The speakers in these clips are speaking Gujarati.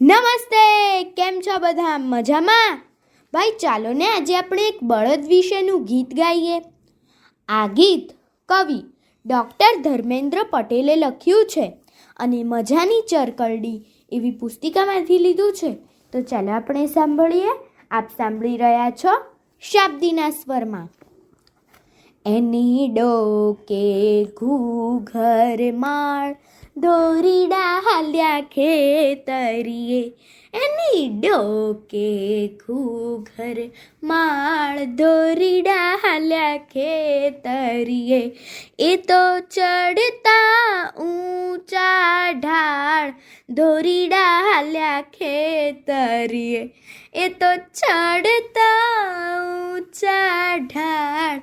નમસ્તે, કેમ છો બધા? મજામાં? ભાઈ ચાલો ને આજે આપણે એક બળદ વિશેનું ગીત ગાઈએ. આ ગીત કવિ ડૉક્ટર ધર્મેન્દ્ર પટેલે લખ્યું છે અને મજાની ચરકરડી એવી પુસ્તિકામાંથી લીધું છે. તો ચાલો આપણે સાંભળીએ. આપ સાંભળી રહ્યા છો શાબ્દીના સ્વરમાં. એની ડોકે ઘૂઘર માળ, દોરીડા હાલ્યા ખેતરીએ. એની ડોકે ઘૂઘર માળ, દોરીડા હાલ્યા ખેતરીએ. એ તો ચડતા ઊંચા ઢાળ, દોરીડા હાલ્યા ખેતરીએ. એ તો ચડતા ઊંચા ઢાળ,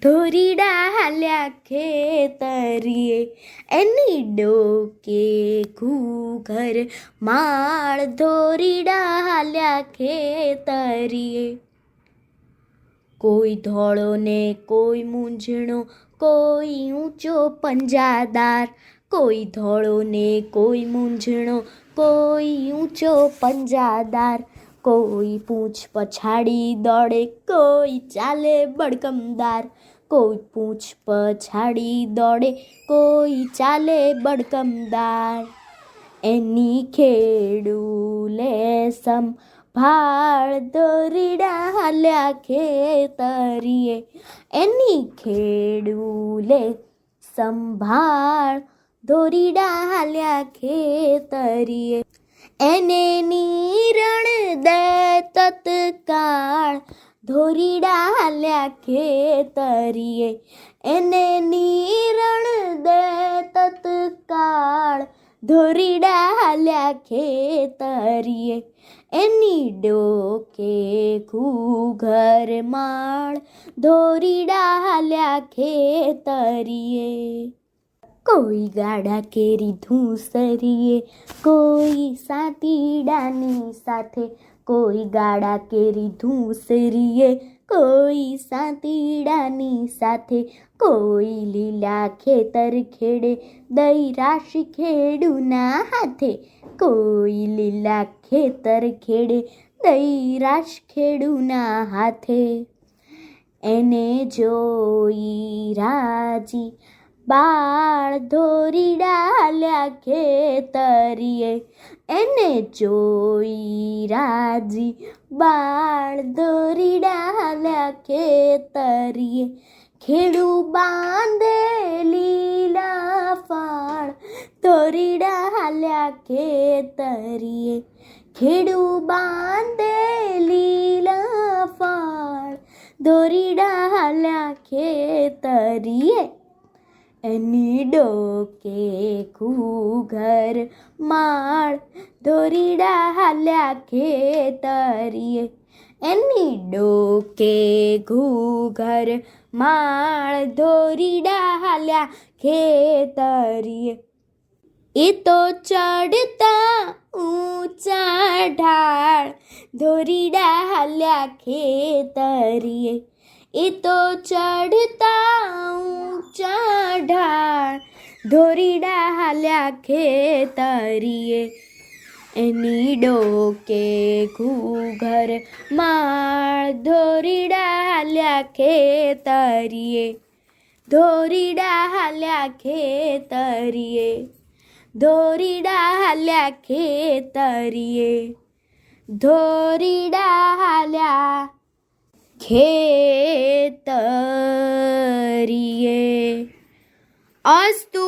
દોરીડા હાલ્યા ખેતરીએ. એની ડોકે ઘૂઘર માળ, દોરીડા હાલ્યા ખેતરીએ. કોઈ ધોળો ને કોઈ મૂંઝણો, કોઈ ઊંચો પંજાદાર. કોઈ ધોળો ને કોઈ મૂંઝણો, કોઈ ઊંચો પંજાદાર. કોઈ પૂંછ પછાડી દોડે, કોઈ ચાલે બડકમદાર. કોઈ પૂંછ પછાડી દોડે, કોઈ ચાલે બડકમદાર. એની ખેડૂ લે સંભાળ, દોરીડા હાલ્યા ખેતરીએ. એની ખેડૂ લે સંભાળ, દોરીડા હાલ્યા ખેતરીએ. એને નીરણ દે તત્કાળ, દોરીડા હાલ્યા ખેતરીએ. એને નીરણ દે તત્કાળ, દોરીડા હાલ્યા ખેતરીએ. એની ડોકે ઘૂઘર માળ, દોરીડા હાલ્યા ખેતરીએ. કોઈ ગાડા કેરી ધૂંસરીએ, કોઈ સાતીડાની સાથે. કોઈ ગાડા કેરી ધૂંસરીએ, કોઈ સાતીડાની સાથે. કોઈ લીલા ખેતર ખેડે, દઈ રાશિ ખેડૂના હાથે. કોઈ લીલા ખેતર ખેડે, દઈ રાશ ખેડૂના હાથે. એને જોઈ રાજી બાળ, દોરીડા હાલ્યા ખેતરીએ. એને જોઈ રાજી બાળ, દોરીડા હાલ્યા ખેતરીએ. ખેડૂ બાંધે લીલા ફાળ, દોરીડા હાલ્યા ખેતરીએ. ખેડૂ બાંધે લીલા ફાળ, દોરીડા હાલ્યા ખેતરીએ. એની ડોકે ઘૂઘર માળ, દોરીડા હાલ્યા ખેતરીએ. એની ડોકે ઘૂઘર માળ, દોરીડા હાલ્યા ખેતરીએ. એ તો ચડતા ઊંચા ઢાળ, દોરીડા હાલ્યા ખેતરીએ. એ તો ચડતા ઊંચા ઢાળ, દોરીડા હાલ્યા ખેતરીએ. એની ડોકે ઘૂઘર માળ, દોરીડા હાલ્યા ખેતરીએ. દોરીડા હાલ્યા ખેતરીએ. દોરીડા હાલ્યા ખેતરીએ. દોરીડા હાલ્યા ખેતરીએ. અસ્તુ.